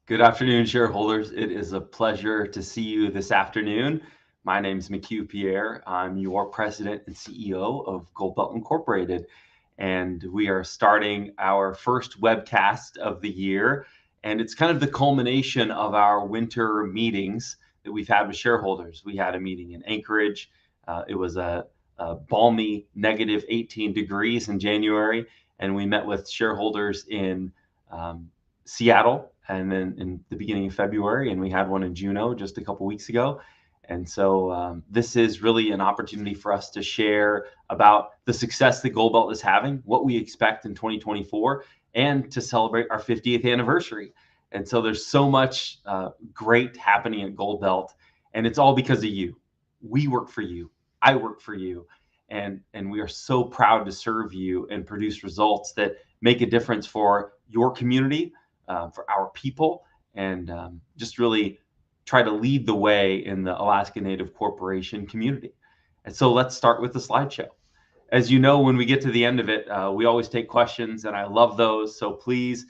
Good afternoon, shareholders. It is a pleasure to see you this afternoon. My name is McHugh Pierre. I'm your president and CEO of Goldbelt Incorporated, and we are starting our first webcast of the year. And it's kind of the culmination of our winter meetings that we've had with shareholders. We had a meeting in Anchorage. It was a balmy negative 18 degrees in January, and we met with shareholders in Seattle, and then in the beginning of February, and we had one in Juneau just a couple weeks ago. And so this is really an opportunity for us to share about the success that Goldbelt is having, what we expect in 2024, and to celebrate our 50th anniversary. And so there's so much great happening at Goldbelt, and it's all because of you. We work for you. I work for you. And we are so proud to serve you and produce results that make a difference for your community, for our people, and just really try to lead the way in the Alaska Native Corporation community. And so let's start with the slideshow. As you know, when we get to the end of it, we always take questions, and I love those. So please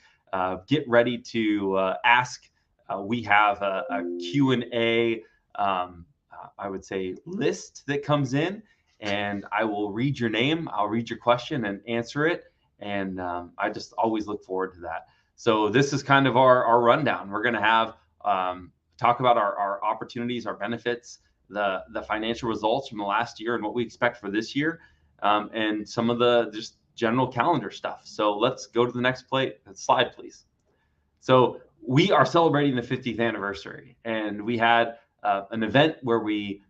get ready to ask. We have a Q&A, I would say, list that comes in, and I will read your name, I'll read your question and answer it. And I just always look forward to that. So this is kind of our rundown. We're going to have talk about our opportunities, our benefits, the financial results from the last year and what we expect for this year, and some of the just general calendar stuff. So let's go to the next slide, please. So we are celebrating the 50th anniversary, and we had an event where we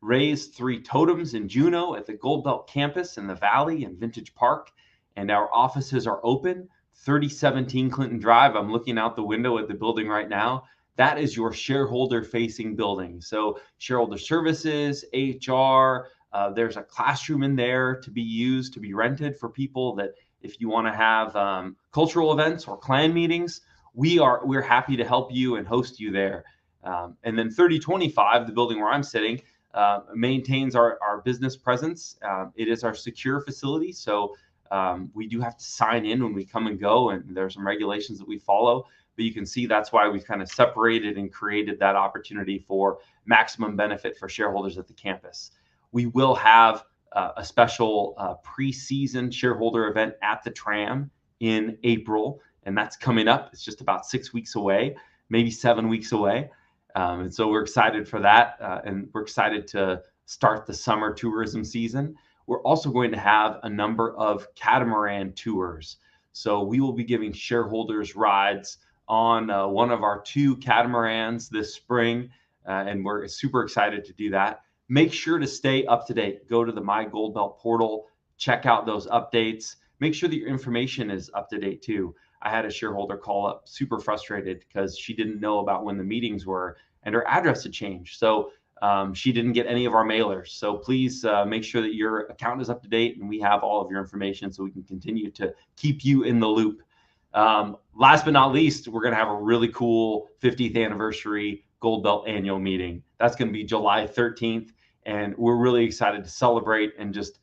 raised 3 totems in Juneau at the Goldbelt campus in the Valley and Vintage Park, and our offices are open. 3017 Clinton Drive. I'm looking out the window at the building right now. That is your shareholder-facing building. So shareholder services, HR, there's a classroom in there to be used, to be rented for people that if you want to have cultural events or clan meetings, we're happy to help you and host you there. And then 3025, the building where I'm sitting, maintains our business presence. It is our secure facility, so we do have to sign in when we come and go, and there's some regulations that we follow. But you can see that's why we've kind of separated and created that opportunity for maximum benefit for shareholders at the campus. We will have a special pre-season shareholder event at the Tram in April, and that's coming up. It's just about 6 weeks away, maybe 7 weeks away. And so we're excited for that, and we're excited to start the summer tourism season. We're also going to have a number of catamaran tours. So we will be giving shareholders rides on one of our 2 catamarans this spring, and we're super excited to do that. Make sure to stay up to date. Go to the My Goldbelt portal, check out those updates. Make sure that your information is up to date too. I had a shareholder call up super frustrated because she didn't know about when the meetings were and her address had changed. So she didn't get any of our mailers. So please make sure that your account is up to date and we have all of your information so we can continue to keep you in the loop. Last but not least, we're going to have a really cool 50th anniversary Goldbelt annual meeting. That's going to be July 13th. And we're really excited to celebrate and just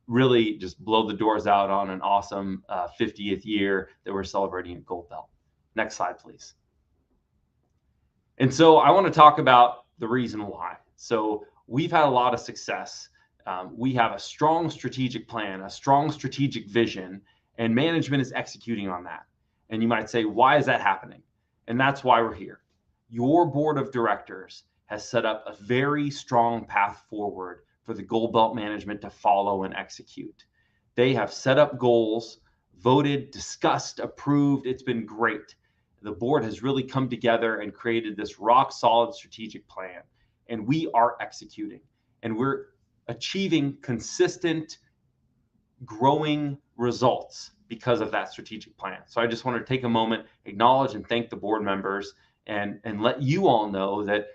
really just blow the doors out on an awesome 50th year that we're celebrating at Goldbelt. Next slide, please. And so I want to talk about the reason why. So we've had a lot of success. We have a strong strategic plan, a strong strategic vision, and management is executing on that. And you might say, why is that happening? And that's why we're here. Your board of directors has set up a very strong path forward for the Goldbelt management to follow and execute. They have set up goals, voted, discussed, approved. It's been great. The board has really come together and created this rock solid strategic plan, and we are executing, and we're achieving consistent growing results because of that strategic plan. So I just want to take a moment, acknowledge and thank the board members, and let you all know that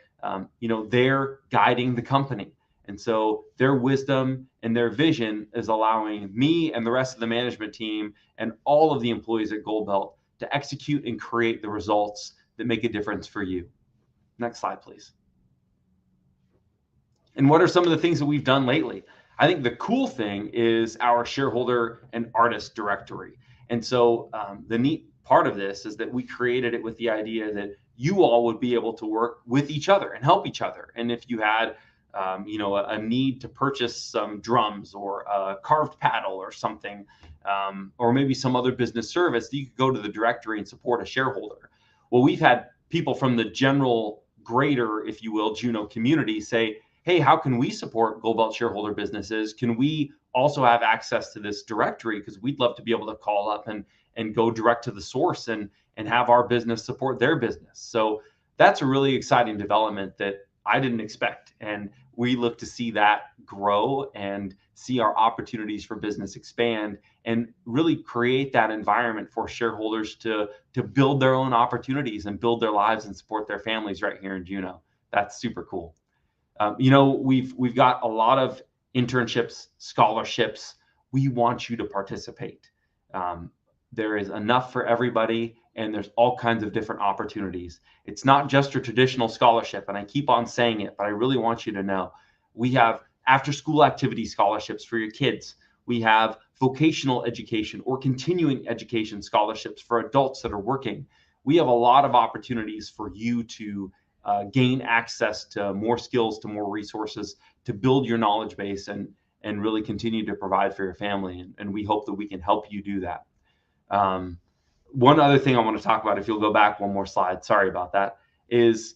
they're guiding the company. And so their wisdom and their vision is allowing me and the rest of the management team and all of the employees at Goldbelt to execute and create the results that make a difference for you. Next slide, please. And what are some of the things that we've done lately? I think the cool thing is our shareholder and artist directory. And so the neat part of this is that we created it with the idea that you all would be able to work with each other and help each other. And if you had a need to purchase some drums or a carved paddle or something, or maybe some other business service, you could go to the directory and support a shareholder. Well, we've had people from the general greater, if you will, Juneau community say, hey, how can we support Gold Belt shareholder businesses? Can we also have access to this directory? Because we'd love to be able to call up and go direct to the source and have our business support their business. So that's a really exciting development that I didn't expect. And we look to see that grow and see our opportunities for business expand and really create that environment for shareholders to build their own opportunities and build their lives and support their families right here in Juneau. That's super cool. We've got a lot of internships, scholarships. We want you to participate. There is enough for everybody, and there's all kinds of different opportunities. It's not just your traditional scholarship, and I keep on saying it, but I really want you to know we have after-school activity scholarships for your kids. We have vocational education or continuing education scholarships for adults that are working. We have a lot of opportunities for you to gain access to more skills, to more resources, to build your knowledge base and really continue to provide for your family. And we hope that we can help you do that. One other thing I want to talk about, if you'll go back one more slide, sorry about that, is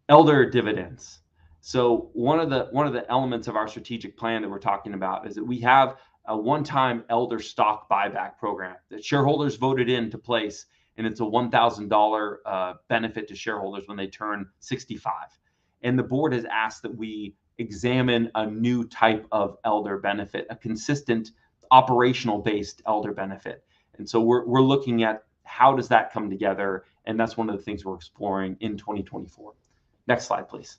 elder dividends. So one of the elements of our strategic plan that we're talking about is that we have a one-time elder stock buyback program that shareholders voted into place, and it's a $1,000 benefit to shareholders when they turn 65. And the board has asked that we examine a new type of elder benefit, a consistent operational-based elder benefit. And so we're looking at how does that come together, and that's one of the things we're exploring in 2024. Next slide, please.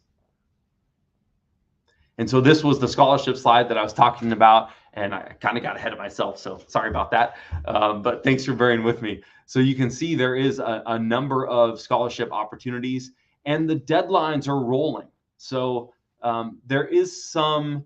And so this was the scholarship slide that I was talking about, and I kind of got ahead of myself, so sorry about that. But thanks for bearing with me. So you can see there is a number of scholarship opportunities, and the deadlines are rolling. So there is some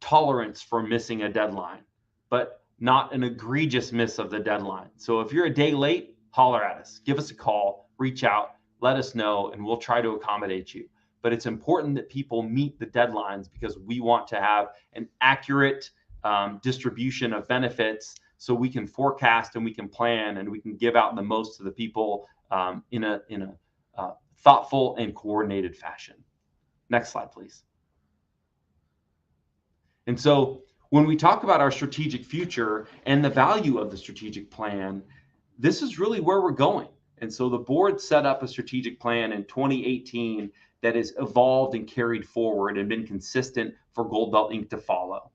tolerance for missing a deadline, but not an egregious miss of the deadline. So if you're a day late, holler at us, give us a call, reach out, let us know, and we'll try to accommodate you. But it's important that people meet the deadlines because we want to have an accurate distribution of benefits so we can forecast and we can plan and we can give out the most to the people in a thoughtful and coordinated fashion. Next slide, please. And so when we talk about our strategic future and the value of the strategic plan, this is really where we're going. And so the board set up a strategic plan in 2018 that has evolved and carried forward and been consistent for Gold Belt Inc. to follow.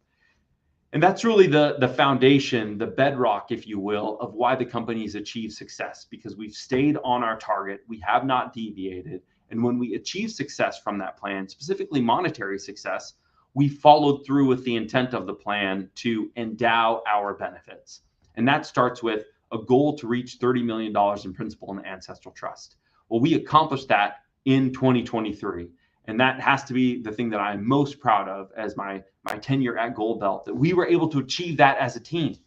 And that's really the foundation, the bedrock, if you will, of why the company's achieved success, because we've stayed on our target. We have not deviated. And when we achieve success from that plan, specifically monetary success, we followed through with the intent of the plan to endow our benefits. And that starts with a goal to reach $30 million in principal in the ancestral trust. Well, we accomplished that in 2023. And that has to be the thing that I'm most proud of as my tenure at Gold Belt, that we were able to achieve that as a team.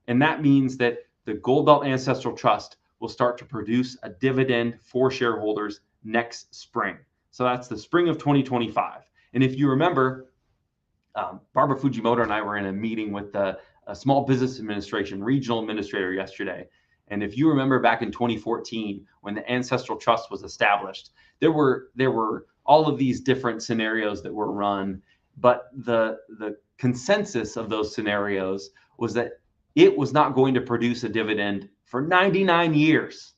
And that means that the Gold Belt Ancestral Trust will start to produce a dividend for shareholders next spring. So that's the spring of 2025. And if you remember, Barbara Fujimoto and I were in a meeting with the Small Business Administration regional administrator yesterday. And if you remember back in 2014, when the Ancestral Trust was established, there were all of these different scenarios that were run, but the consensus of those scenarios was that it was not going to produce a dividend for 99 years.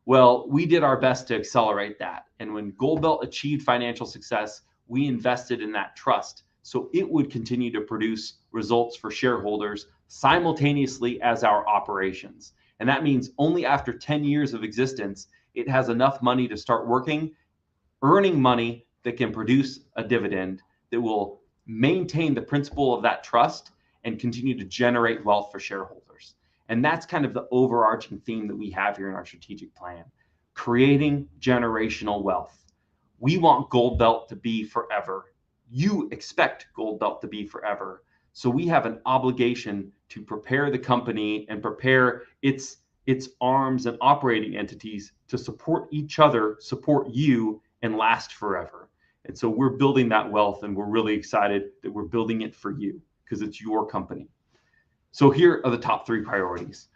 Well, we did our best to accelerate that. And when Gold Belt achieved financial success, we invested in that trust so it would continue to produce results for shareholders simultaneously as our operations. And that means only after 10 years of existence, it has enough money to start working, earning money that can produce a dividend that will maintain the principle of that trust and continue to generate wealth for shareholders. And that's kind of the overarching theme that we have here in our strategic plan, creating generational wealth. We want Gold Belt to be forever. You expect Gold Belt to be forever. So we have an obligation to prepare the company and prepare its arms and operating entities to support each other, support you, and last forever. And so we're building that wealth, and we're really excited that we're building it for you because it's your company. So here are the top 3 priorities.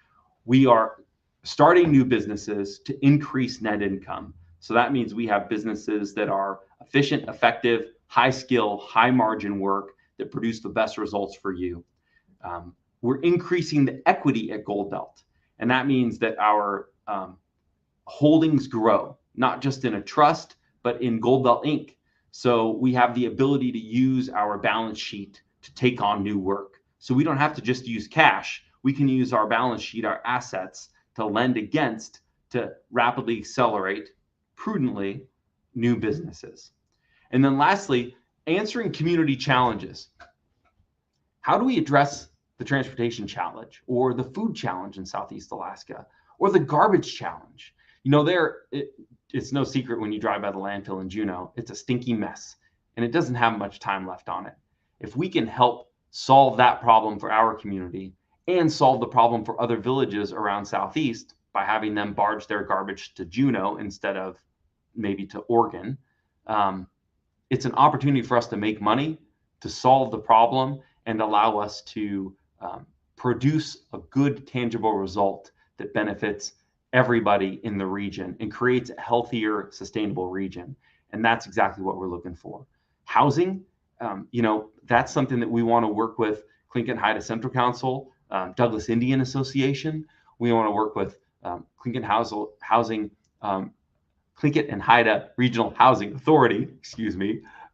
We are starting new businesses to increase net income. So that means we have businesses that are efficient, effective, high skill, high margin work that produce the best results for you. We're increasing the equity at Gold Belt. And that means that our holdings grow, not just in a trust, but in Gold Belt Inc. So we have the ability to use our balance sheet to take on new work. So we don't have to just use cash. We can use our balance sheet, our assets, to lend against to rapidly accelerate, prudently, new businesses. And then lastly, answering community challenges. How do we address the transportation challenge or the food challenge in Southeast Alaska or the garbage challenge? You know, it's no secret when you drive by the landfill in Juneau, it's a stinky mess and it doesn't have much time left on it. If we can help solve that problem for our community and solve the problem for other villages around Southeast by having them barge their garbage to Juneau instead of maybe to Oregon, it's an opportunity for us to make money, to solve the problem, and allow us to produce a good, tangible result that benefits everybody in the region and creates a healthier, sustainable region. And that's exactly what we're looking for. Housing, that's something that we want to work with Tlingit Haida Central Council, Douglas Indian Association. We want to work with Tlingit and Haida Regional Housing Authority,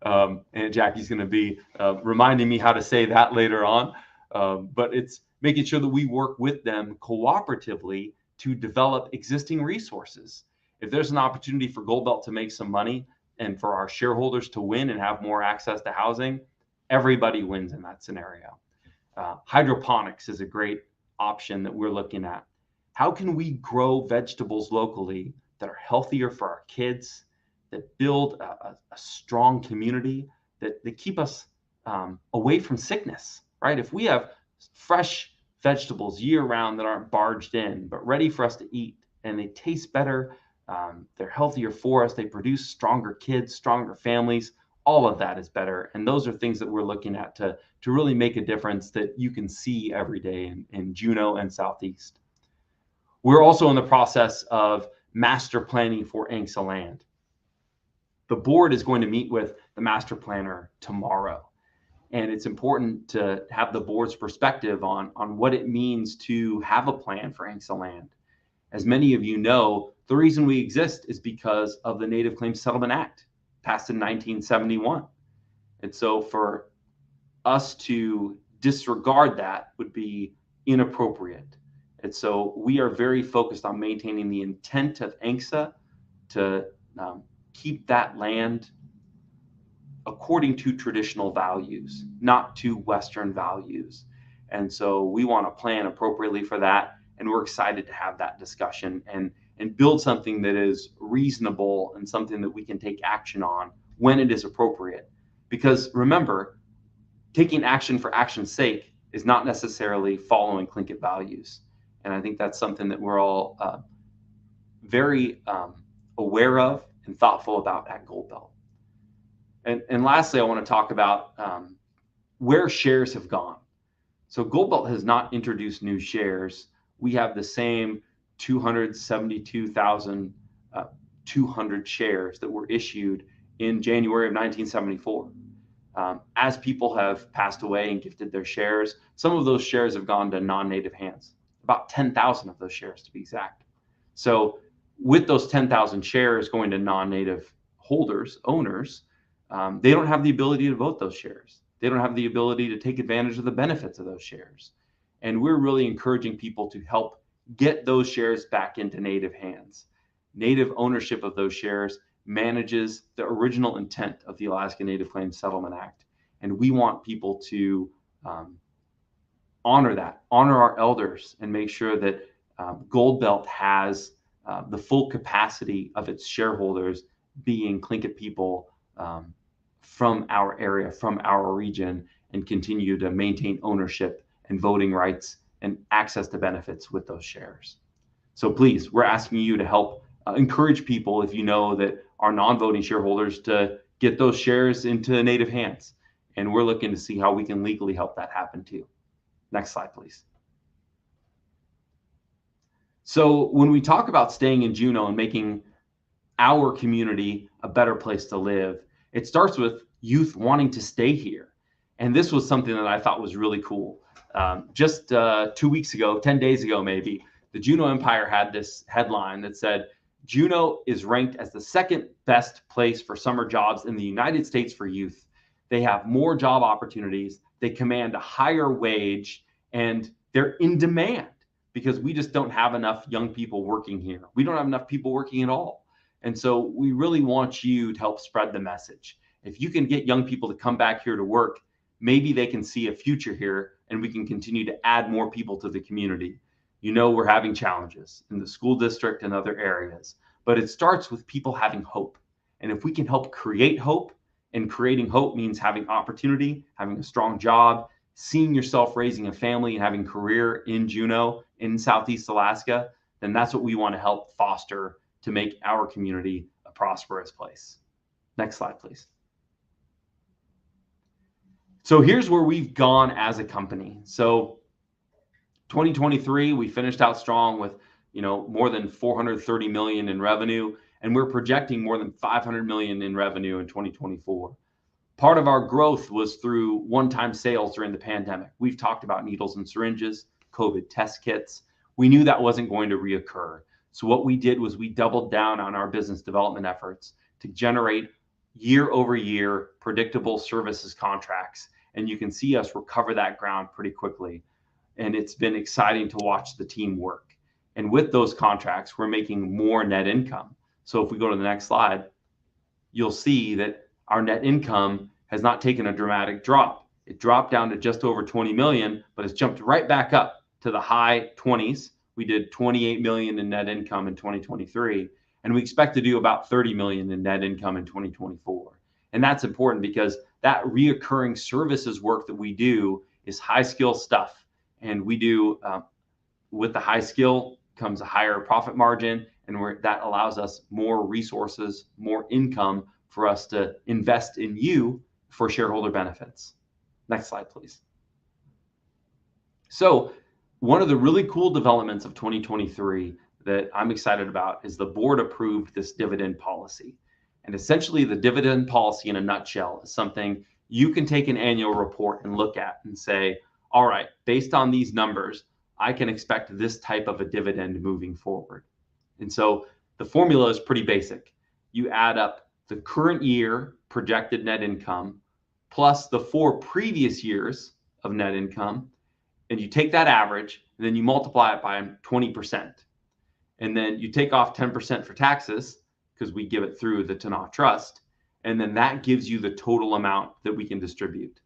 and Jackie's going to be reminding me how to say that later on. But it's making sure that we work with them cooperatively to develop existing resources. If there's an opportunity for Gold Belt to make some money and for our shareholders to win and have more access to housing, everybody wins in that scenario. Hydroponics is a great option that we're looking at. How can we grow vegetables locally that are healthier for our kids, that build a strong community, that keep us away from sickness, right? If we have fresh vegetables year round that aren't barged in, but ready for us to eat, and they taste better, they're healthier for us, they produce stronger kids, stronger families, all of that is better. And those are things that we're looking at to really make a difference that you can see every day in Juneau and Southeast. We're also in the process of master planning for ANCSA land. The board is going to meet with the master planner tomorrow. And it's important to have the board's perspective on what it means to have a plan for ANCSA land. As many of you know, the reason we exist is because of the Native Claims Settlement Act, passed in 1971. And so for us to disregard that would be inappropriate. And so we are very focused on maintaining the intent of ANCSA to keep that land according to traditional values, not to Western values. And so we want to plan appropriately for that. And we're excited to have that discussion and build something that is reasonable and something that we can take action on when it is appropriate. Because remember, taking action for action's sake is not necessarily following Tlingit values. And I think that's something that we're all very aware of and thoughtful about at Gold Belt. And lastly, I want to talk about where shares have gone. So Gold Belt has not introduced new shares. We have the same 272,200 shares that were issued in January of 1974. As people have passed away and gifted their shares, some of those shares have gone to non-native hands, about 10,000 of those shares to be exact. So with those 10,000 shares going to non-native holders, owners, they don't have the ability to vote those shares. They don't have the ability to take advantage of the benefits of those shares. And we're really encouraging people to help get those shares back into native hands. Native ownership of those shares manages the original intent of the Alaska Native Claims Settlement Act. And we want people to honor that, honor our elders, and make sure that Gold Belt has the full capacity of its shareholders being Tlingit people from our area, from our region, and continue to maintain ownership and voting rights and access to benefits with those shares. So please, we're asking you to help encourage people, if you know that are non-voting shareholders, to get those shares into native hands. And we're looking to see how we can legally help that happen too. Next slide, please. So when we talk about staying in Juneau and making our community a better place to live, it starts with youth wanting to stay here. And this was something that I thought was really cool. Just 2 weeks ago, 10 days ago maybe, the Juneau Empire had this headline that said, Juneau is ranked as the second best place for summer jobs in the United States for youth. They have more job opportunities, they command a higher wage, and they're in demand because we just don't have enough young people working here. We don't have enough people working at all. And so we really want you to help spread the message. If you can get young people to come back here to work, maybe they can see a future here and we can continue to add more people to the community. You know, we're having challenges in the school district and other areas, but it starts with people having hope. And if we can help create hope, and creating hope means having opportunity, having a strong job, seeing yourself raising a family and having a career in Juneau, in Southeast Alaska, then that's what we want to help foster to make our community a prosperous place. Next slide, please. So here's where we've gone as a company. So 2023, we finished out strong with, more than 430 million in revenue, and we're projecting more than 500 million in revenue in 2024. Part of our growth was through one-time sales during the pandemic. We've talked about needles and syringes, COVID test kits. We knew that wasn't going to reoccur. So what we did was we doubled down on our business development efforts to generate year over year predictable services contracts. And you can see us recover that ground pretty quickly. And it's been exciting to watch the team work. And with those contracts, we're making more net income. So if we go to the next slide, you'll see that our net income has not taken a dramatic drop. It dropped down to just over 20 million, but it's jumped right back up to the high 20s. We did 28 million in net income in 2023, and we expect to do about 30 million in net income in 2024. And that's important because that reoccurring services work that we do is high skill stuff. And we do, with the high skill comes a higher profit margin, and that allows us more resources, more income for us to invest in you for shareholder benefits. Next slide, please. So one of the really cool developments of 2023 that I'm excited about is the board approved this dividend policy. And essentially the dividend policy in a nutshell is something you can take an annual report and look at and say, all right, based on these numbers, I can expect this type of a dividend moving forward. And so the formula is pretty basic. You add up the current year projected net income plus the 4 previous years of net income, and you take that average, and then you multiply it by 20%. And then you take off 10% for taxes, because we give it through the Tanakh Trust, and then that gives you the total amount that we can distribute.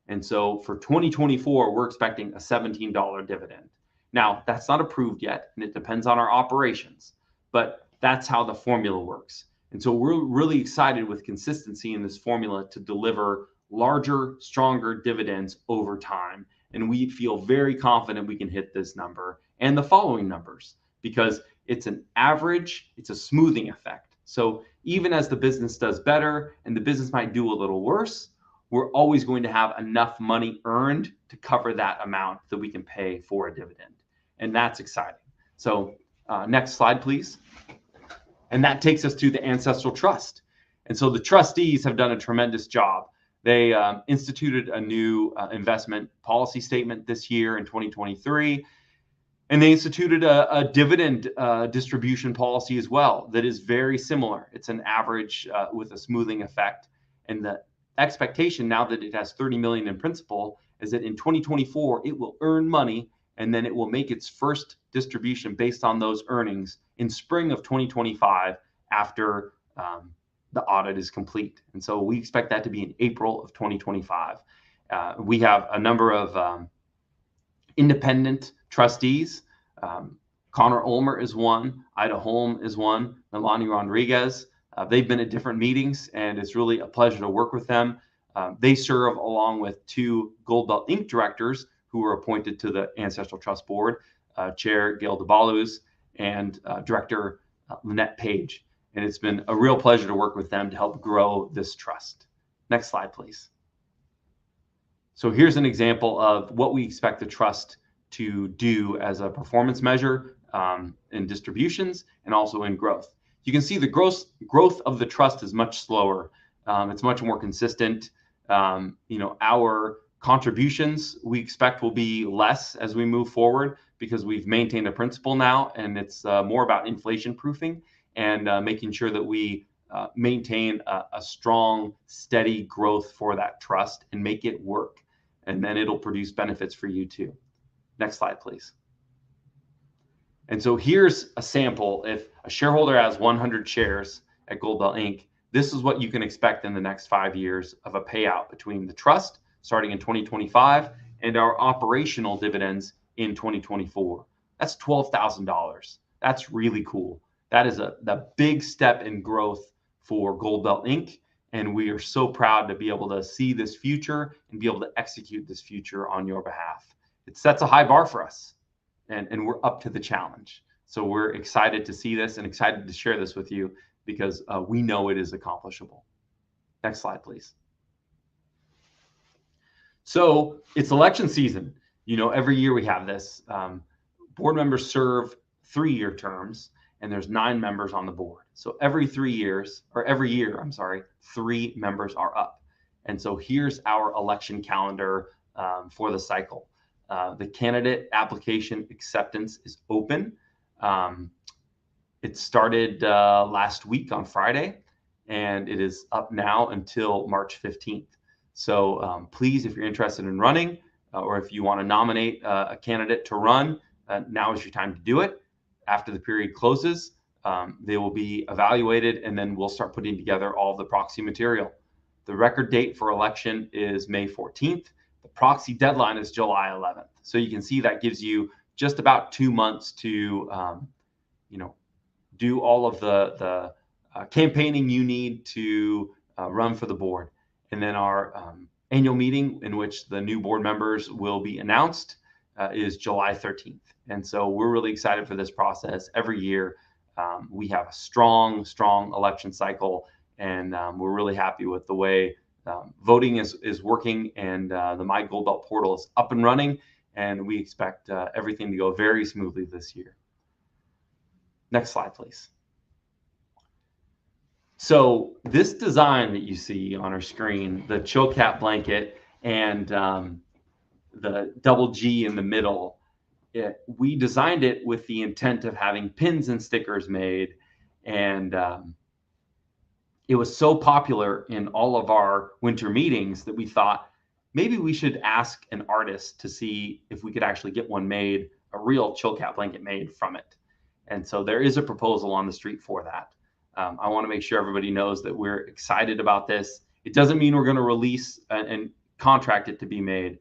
And so for 2024, we're expecting a $17 dividend. Now, that's not approved yet, and it depends on our operations, but that's how the formula works. And so we're really excited with consistency in this formula to deliver larger, stronger dividends over time. And we feel very confident we can hit this number and the following numbers because it's an average, it's a smoothing effect. So even as the business does better and the business might do a little worse, we're always going to have enough money earned to cover that amount that we can pay for a dividend. And that's exciting. So next slide, please. And that takes us to the Ancestral Trust. And so the trustees have done a tremendous job. They instituted a new investment policy statement this year in 2023, and they instituted a dividend distribution policy as well that is very similar. It's an average with a smoothing effect. And the expectation now that it has 30 million in principal is that in 2024, it will earn money, and then it will make its first distribution based on those earnings in spring of 2025 after the audit is complete. And so we expect that to be in April of 2025. We have a number of independent trustees. Connor Ulmer is one, Ida Holm is one, Nalani Rodriguez. They've been at different meetings, and it's really a pleasure to work with them. They serve along with 2 Gold Belt Inc. directors who were appointed to the Ancestral Trust Board, Chair Gail DeBalus and Director Lynette Page. And it's been a real pleasure to work with them to help grow this trust. Next slide, please. So here's an example of what we expect the trust to do as a performance measure in distributions and also in growth. You can see the growth of the trust is much slower. It's much more consistent. Our contributions we expect will be less as we move forward because we've maintained a principle now, and it's more about inflation proofing and making sure that we maintain a strong, steady growth for that trust and make it work. And then it'll produce benefits for you too. Next slide, please. And so here's a sample. If a shareholder has 100 shares at Gold Belt Inc., this is what you can expect in the next 5 years of a payout between the trust starting in 2025 and our operational dividends in 2024. That's $12,000. That's really cool. That is the big step in growth for Gold Belt Inc. And we are so proud to be able to see this future and be able to execute this future on your behalf. It sets a high bar for us, and we're up to the challenge. So we're excited to see this and excited to share this with you because we know it is accomplishable. Next slide, please. So it's election season. Every year we have this. Board members serve 3-year terms, and there's 9 members on the board. So every year, 3 members are up. And so here's our election calendar for the cycle. The candidate application acceptance is open. It started last week on Friday, and it is up now until March 15th. So please, if you're interested in running or if you want to nominate a candidate to run, now is your time to do it. After the period closes, they will be evaluated, and then we'll start putting together all of the proxy material. The record date for election is May 14th. The proxy deadline is July 11th. So you can see that gives you just about 2 months to, do all of the campaigning you need to run for the board. And then our annual meeting, in which the new board members will be announced, is July 13th. And so we're really excited for this process. Every year, we have a strong election cycle, and we're really happy with the way voting is working, and the My Gold Belt portal is up and running, and we expect everything to go very smoothly this year. Next slide, please. So this design that you see on our screen, the chill cap blanket and the double G in the middle, we designed it with the intent of having pins and stickers made, and it was so popular in all of our winter meetings that we thought maybe we should ask an artist to see if we could actually get one made, a real chill cap blanket made from it. And so there is a proposal on the street for that. I want to make sure everybody knows that we're excited about this. It doesn't mean we're going to release and contract it to be made.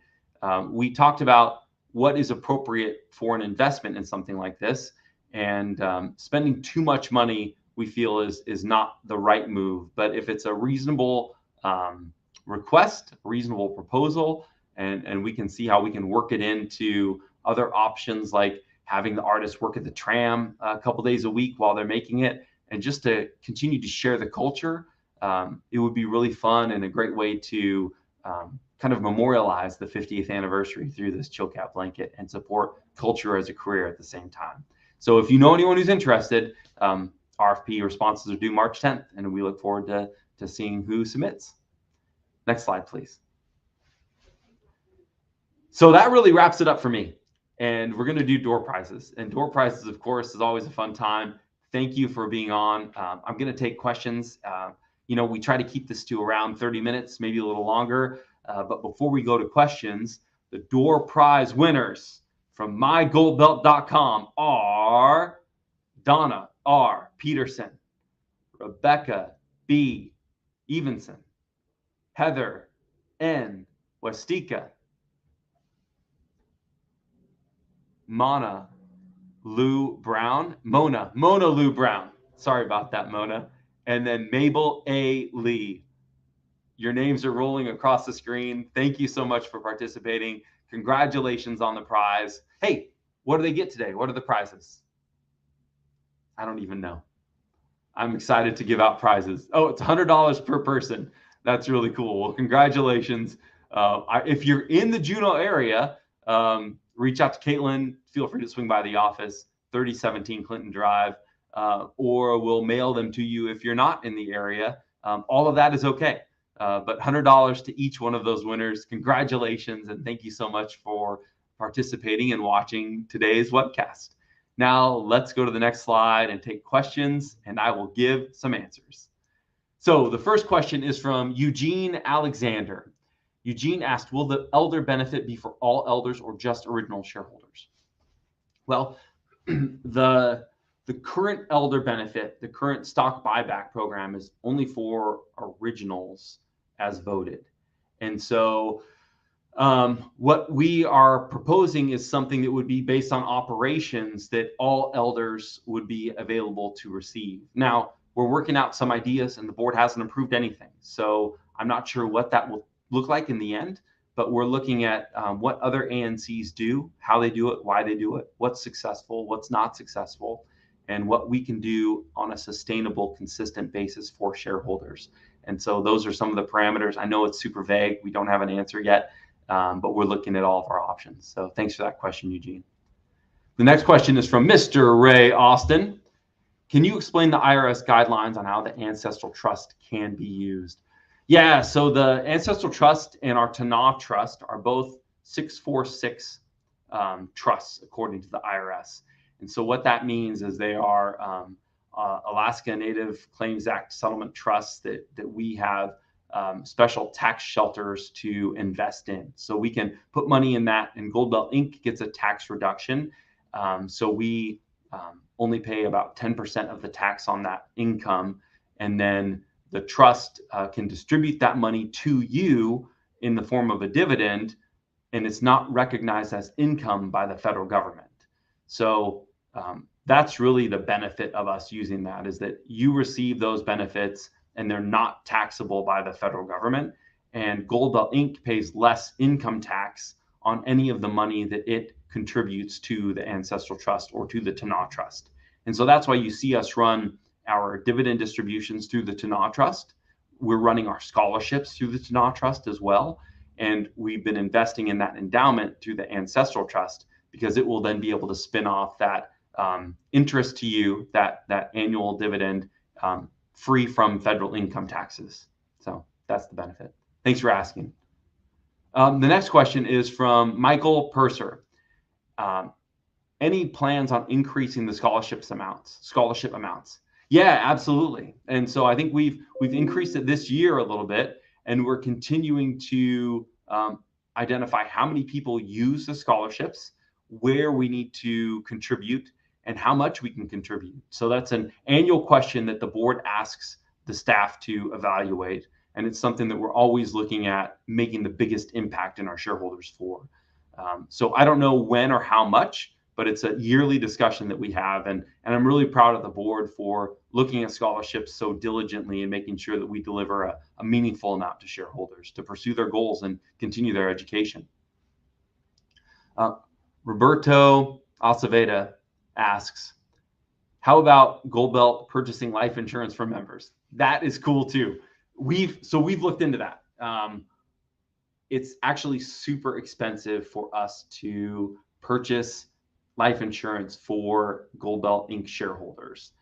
We talked about what is appropriate for an investment in something like this, and spending too much money we feel is not the right move. But if it's a reasonable request, a reasonable proposal, and we can see how we can work it into other options, like having the artist work at the tram a couple days a week while they're making it, and just to continue to share the culture, it would be really fun and a great way to kind of memorialize the 50th anniversary through this chill cap blanket and support culture as a career at the same time. So if you know anyone who's interested, RFP responses are due March 10th, and we look forward to seeing who submits. Next slide, please. So that really wraps it up for me. And we're going to do door prizes. And door prizes, of course, is always a fun time. Thank you for being on. I'm going to take questions. We try to keep this to around 30 minutes, maybe a little longer. But before we go to questions, the door prize winners from mygoldbelt.com are Donna R. Peterson, Rebecca B. Evenson, Heather N. Westica, Mona Lou Brown, Mona Lou Brown. Sorry about that, Mona. And then Mabel A. Lee. Your names are rolling across the screen. Thank you so much for participating. Congratulations on the prize. Hey, what do they get today? What are the prizes? I don't even know. I'm excited to give out prizes. Oh, it's $100 per person. That's really cool. Well, congratulations. If you're in the Juneau area, reach out to Caitlin. Feel free to swing by the office, 3017 Clinton Drive, or we'll mail them to you if you're not in the area. All of that is okay. But $100 to each one of those winners. Congratulations, and thank you so much for participating and watching today's webcast. Now let's go to the next slide and take questions, and I will give some answers. So the first question is from Eugene Alexander. Eugene asked, will the elder benefit be for all elders or just original shareholders? Well, the current elder benefit, the current stock buyback program is only for originals as voted. And so what we are proposing is something that would be based on operations that all elders would be available to receive. Now, we're working out some ideas and the board hasn't approved anything. So I'm not sure what that will look like in the end, but we're looking at what other ANCs do, how they do it, why they do it, what's successful, what's not successful, and what we can do on a sustainable, consistent basis for shareholders. And so those are some of the parameters. I know it's super vague. We don't have an answer yet. But we're looking at all of our options. So thanks for that question, Eugene. The next question is from Mr. Ray Austin. Can you explain the IRS guidelines on how the ancestral trust can be used? Yeah, so the ancestral trust and our Tanakh trust are both 646 trusts according to the IRS. And so what that means is they are Alaska Native Claims Act settlement trusts that we have special tax shelters to invest in. So we can put money in that, and Goldbelt Inc. gets a tax reduction. So we only pay about 10% of the tax on that income. And then the trust can distribute that money to you in the form of a dividend, and it's not recognized as income by the federal government. So that's really the benefit of us using that, is that you receive those benefits and they're not taxable by the federal government. And Goldbelt Inc. pays less income tax on any of the money that it contributes to the Ancestral Trust or to the Tanakh Trust. And so that's why you see us run our dividend distributions through the Tanakh Trust. We're running our scholarships through the Tanakh Trust as well. And we've been investing in that endowment through the Ancestral Trust, because it will then be able to spin off that interest to you, that annual dividend, free from federal income taxes. So that's the benefit. Thanks for asking. The next question is from Michael Purser. Any plans on increasing the scholarship amounts? Yeah, absolutely. And so I think we've increased it this year a little bit, and we're continuing to identify how many people use the scholarships, where we need to contribute, and how much we can contribute. So that's an annual question that the board asks the staff to evaluate. And it's something that we're always looking at making the biggest impact in our shareholders for. So I don't know when or how much, but it's a yearly discussion that we have. And I'm really proud of the board for looking at scholarships so diligently and making sure that we deliver a meaningful amount to shareholders to pursue their goals and continue their education. Roberto Aceveda asks, how about Goldbelt purchasing life insurance for members? That is cool too. We've looked into that. It's actually super expensive for us to purchase life insurance for Goldbelt Inc. shareholders.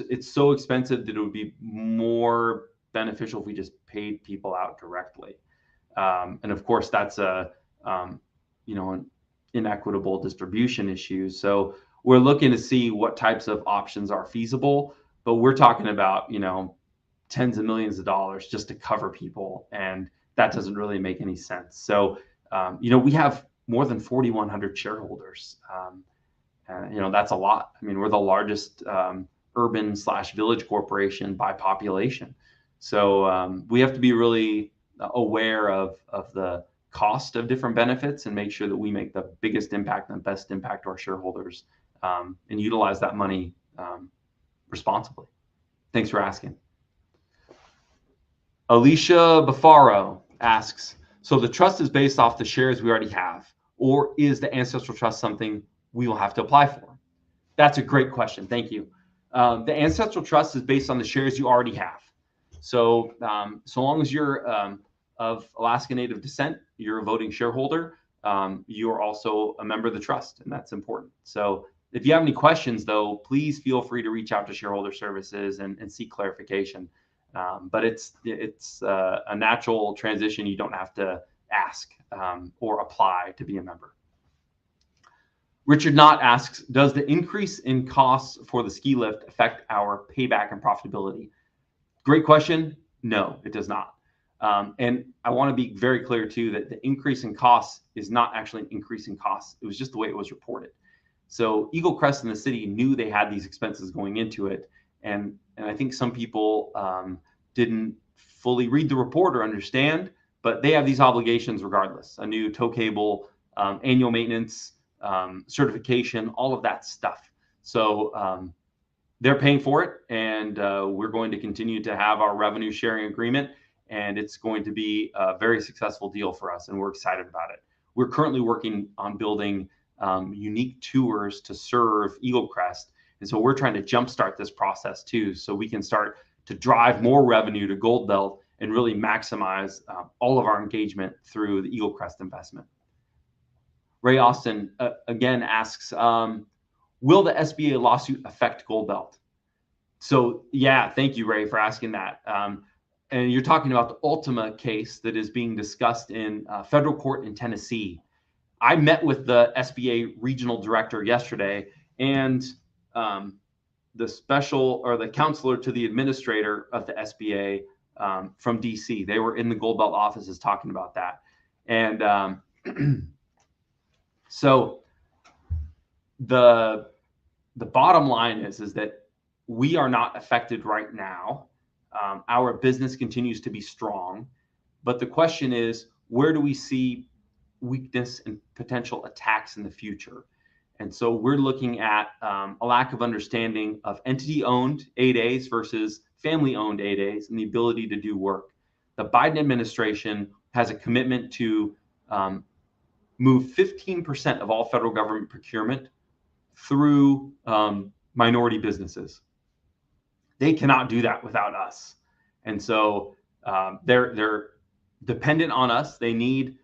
It's so expensive that it would be more beneficial if we just paid people out directly. And of course, that's an inequitable distribution issue. So we're looking to see what types of options are feasible, but we're talking about, tens of millions of dollars just to cover people. And that doesn't really make any sense. So, we have more than 4,100 shareholders. That's a lot. I mean, we're the largest urban/village corporation by population. So we have to be really aware of the cost of different benefits and make sure that we make the biggest impact and best impact to our shareholders, and utilize that money responsibly. Thanks for asking. Alicia Bafaro asks, so the trust is based off the shares we already have, or is the ancestral trust something we will have to apply for? That's a great question. Thank you. The ancestral trust is based on the shares you already have. So, so long as you're of Alaska Native descent, you're a voting shareholder, you are also a member of the trust, and that's important. So if you have any questions, though, please feel free to reach out to Shareholder Services and seek clarification. But it's a natural transition. You don't have to ask or apply to be a member. Richard Knott asks, does the increase in costs for the ski lift affect our payback and profitability? Great question. No, it does not. And I want to be very clear, too, that the increase in costs is not actually an increase in costs. It was just the way it was reported. So Eagle Crest and the city knew they had these expenses going into it. And I think some people didn't fully read the report or understand, but they have these obligations regardless. A new tow cable, annual maintenance, certification, all of that stuff. So they're paying for it, and we're going to continue to have our revenue sharing agreement, and it's going to be a very successful deal for us, and we're excited about it. We're currently working on building unique tours to serve Eagle Crest, and so we're trying to jumpstart this process too, so we can start to drive more revenue to Gold Belt and really maximize all of our engagement through the Eagle Crest investment. Ray Austin again asks, will the SBA lawsuit affect Gold Belt? So yeah, thank you, Ray, for asking that. And you're talking about the Ultima case that is being discussed in federal court in Tennessee. I met with the SBA regional director yesterday, and the special or the counselor to the administrator of the SBA from DC. They were in the Gold Belt offices talking about that. And so the bottom line is that we are not affected right now. Our business continues to be strong, but the question is, where do we see weakness and potential attacks in the future? And so we're looking at a lack of understanding of entity-owned 8As versus family-owned 8As and the ability to do work. The Biden administration has a commitment to move 15% of all federal government procurement through minority businesses. They cannot do that without us. And so they're dependent on us. They need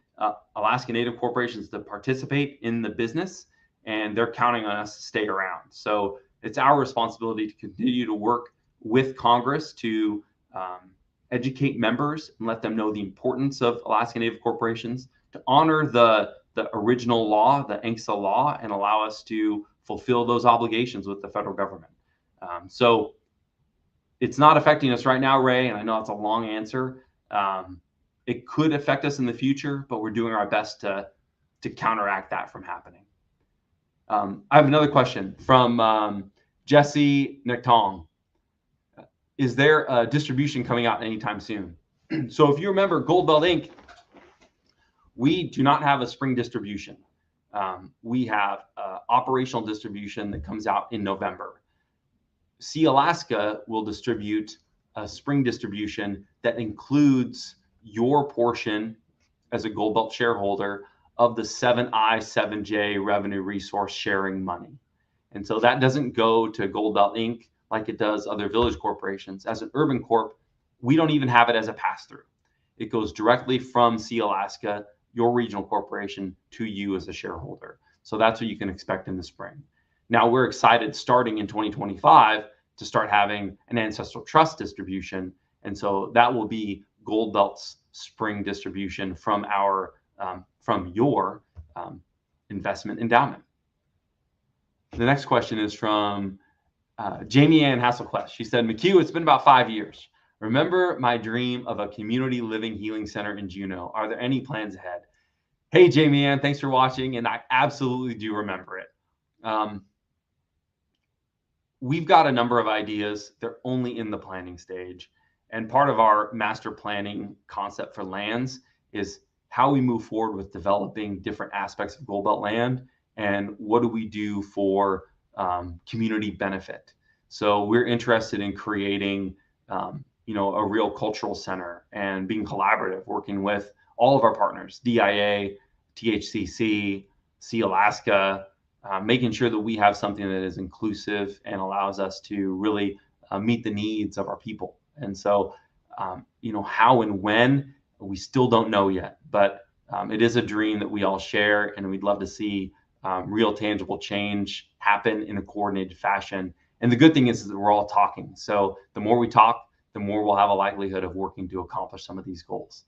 Alaska Native corporations to participate in the business, and they're counting on us to stay around. So it's our responsibility to continue to work with Congress to educate members and let them know the importance of Alaska Native corporations, to honor the original law, the ANCSA law, and allow us to fulfill those obligations with the federal government. So it's not affecting us right now, Ray, and I know it's a long answer. It could affect us in the future, but we're doing our best to counteract that from happening. I have another question from Jesse Nectong. Is there a distribution coming out anytime soon? So if you remember, Gold Belt Inc., we do not have a spring distribution. We have operational distribution that comes out in November. See Alaska will distribute a spring distribution that includes your portion as a Gold Belt shareholder of the 7I, 7J revenue resource sharing money. And so that doesn't go to Gold Belt Inc. like it does other village corporations. As an urban corp, we don't even have it as a pass-through. It goes directly from See Alaska, your regional corporation, to you as a shareholder. So that's what you can expect in the spring. Now we're excited starting in 2025 to start having an ancestral trust distribution. And so that will be Gold Belt's spring distribution from our from your investment endowment. The next question is from Jamie Ann Hasselquist. She said, McHugh, it's been about 5 years. Remember my dream of a community living healing center in Juneau. Are there any plans ahead? Hey, Jamie Ann, thanks for watching. And I absolutely do remember it. We've got a number of ideas. They're only in the planning stage. And part of our master planning concept for lands is how we move forward with developing different aspects of Gold Belt land and what do we do for community benefit. So we're interested in creating a real cultural center and being collaborative, working with all of our partners, DIA, THCC, Sea Alaska, making sure that we have something that is inclusive and allows us to really meet the needs of our people. And so, how and when, we still don't know yet, but it is a dream that we all share, and we'd love to see real tangible change happen in a coordinated fashion. And the good thing is that we're all talking. So the more we talk, the more we'll have a likelihood of working to accomplish some of these goals.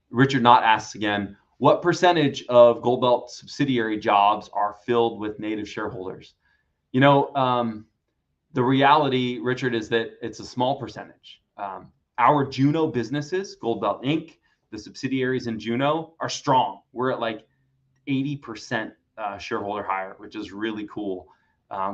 Richard Knott asks again, what percentage of Gold Belt subsidiary jobs are filled with native shareholders? The reality, Richard, is that it's a small percentage. Our Juneau businesses, Gold Belt Inc., the subsidiaries in Juneau, are strong. We're at like 80% shareholder hire, which is really cool.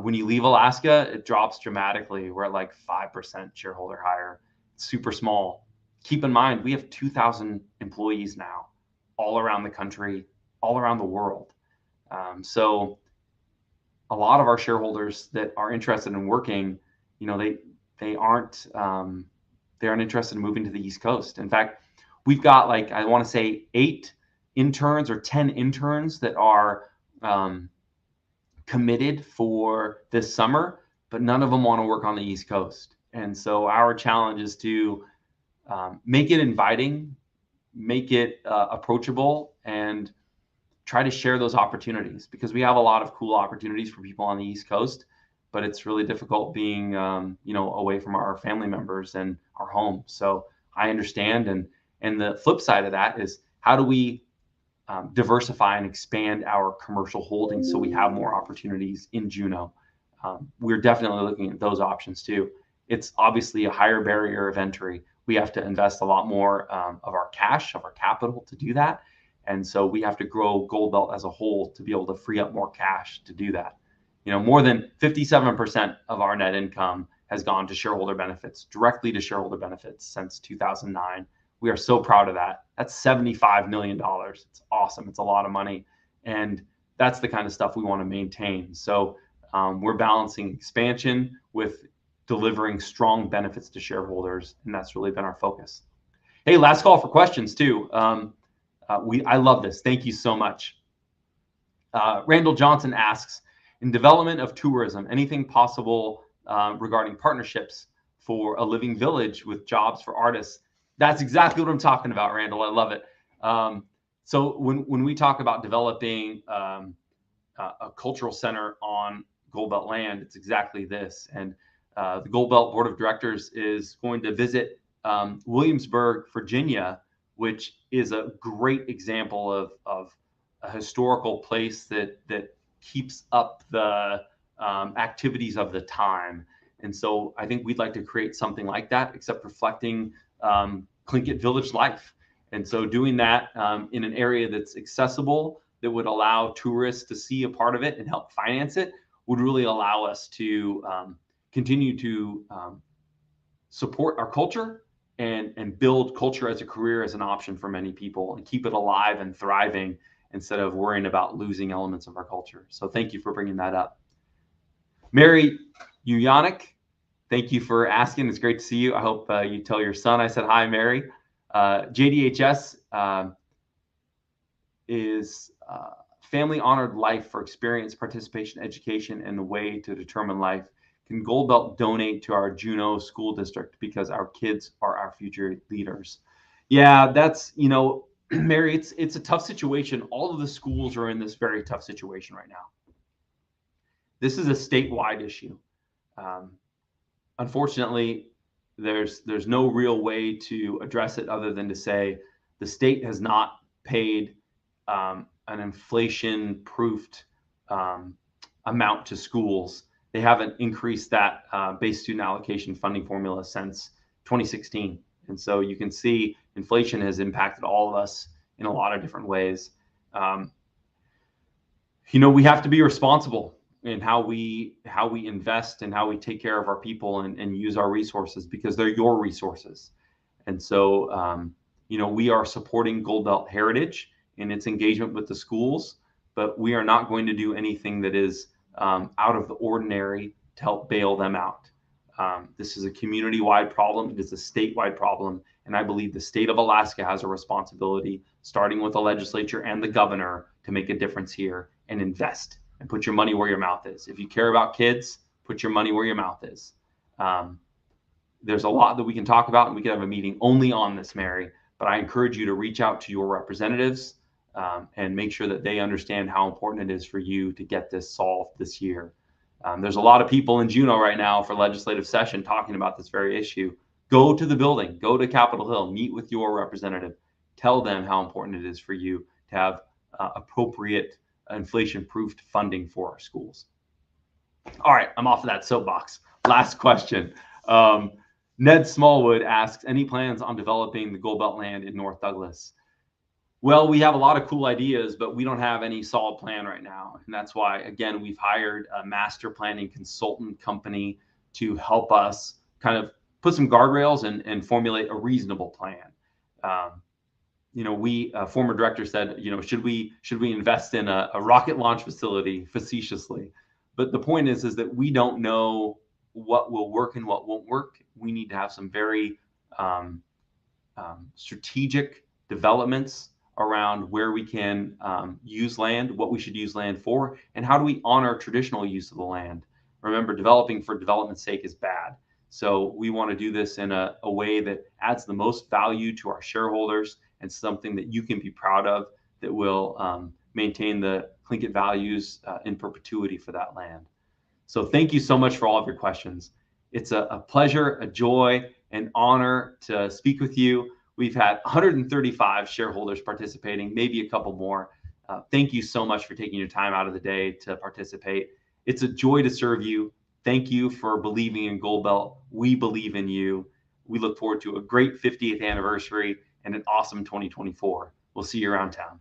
When you leave Alaska, it drops dramatically. We're at like 5% shareholder hire. It's super small. Keep in mind, we have 2,000 employees now, all around the country, all around the world. So a lot of our shareholders that are interested in working, they aren't interested in moving to the East Coast. In fact, we've got I want to say 8 interns or 10 interns that are committed for this summer, but none of them want to work on the East Coast. And so our challenge is to make it inviting, make it approachable, and try to share those opportunities, because we have a lot of cool opportunities for people on the East Coast, but it's really difficult being, away from our family members and our home. So I understand. And the flip side of that is, how do we diversify and expand our commercial holdings so we have more opportunities in Juneau? We're definitely looking at those options too. It's obviously a higher barrier of entry. We have to invest a lot more of our cash, of our capital to do that. And so we have to grow Gold Belt as a whole to be able to free up more cash to do that. More than 57% of our net income has gone to shareholder benefits, directly to shareholder benefits since 2009. We are so proud of that. That's $75 million. It's awesome. It's a lot of money. And that's the kind of stuff we want to maintain. So we're balancing expansion with delivering strong benefits to shareholders. And that's really been our focus. Hey, last call for questions too. I love this. Thank you so much. Randall Johnson asks, in development of tourism, anything possible regarding partnerships for a living village with jobs for artists? That's exactly what I'm talking about, Randall. I love it. So when we talk about developing a cultural center on Gold Belt land, it's exactly this. And the Gold Belt Board of Directors is going to visit Williamsburg, Virginia, which is a great example of a historical place that keeps up the activities of the time. And so I think we'd like to create something like that, except reflecting Tlingit village life. And so doing that in an area that's accessible, that would allow tourists to see a part of it and help finance it, would really allow us to continue to support our culture and build culture as a career, as an option for many people, and keep it alive and thriving instead of worrying about losing elements of our culture. So thank you for bringing that up. Mary Uyanik, thank you for asking. It's great to see you. I hope you tell your son I said hi, Mary. JDHS is family honored life for experience, participation, education, and the way to determine life. Can Gold Belt donate to our Juneau school district because our kids are our future leaders? Yeah, that's, Mary, it's a tough situation. All of the schools are in this very tough situation right now. This is a statewide issue. Unfortunately, there's no real way to address it other than to say the state has not paid an inflation-proofed amount to schools. They haven't increased that base student allocation funding formula since 2016. And so you can see inflation has impacted all of us in a lot of different ways. We have to be responsible in how we invest and how we take care of our people and use our resources, because they're your resources. And so, we are supporting Gold Belt Heritage in its engagement with the schools, but we are not going to do anything that is out of the ordinary to help bail them out. This is a community-wide problem. It is a statewide problem. And I believe the state of Alaska has a responsibility, starting with the legislature and the governor, to make a difference here and invest and put your money where your mouth is. If you care about kids, put your money where your mouth is. There's a lot that we can talk about, and we could have a meeting only on this, Mary. But I encourage you to reach out to your representatives and make sure that they understand how important it is for you to get this solved this year. There's a lot of people in Juneau right now for legislative session talking about this very issue. Go to the building, go to Capitol Hill, meet with your representative, tell them how important it is for you to have appropriate inflation-proofed funding for our schools. All right, I'm off of that soapbox. Last question. Ned Smallwood asks, any plans on developing the Gold Belt land in North Douglas? Well, we have a lot of cool ideas, but we don't have any solid plan right now. And that's why, again, we've hired a master planning consultant company to help us kind of put some guardrails and formulate a reasonable plan. Former director said, should we invest in a rocket launch facility, facetiously? But the point is that we don't know what will work and what won't work. We need to have some very strategic developments around where we can use land, what we should use land for, and how do we honor traditional use of the land. Remember, developing for development's sake is bad. So we want to do this in a way that adds the most value to our shareholders and something that you can be proud of, that will maintain the Tlingit values in perpetuity for that land. So thank you so much for all of your questions. It's a pleasure, a joy, an honor to speak with you. We've had 135 shareholders participating, maybe a couple more. Thank you so much for taking your time out of the day to participate. It's a joy to serve you. Thank you for believing in Gold Belt. We believe in you. We look forward to a great 50th anniversary and an awesome 2024. We'll see you around town.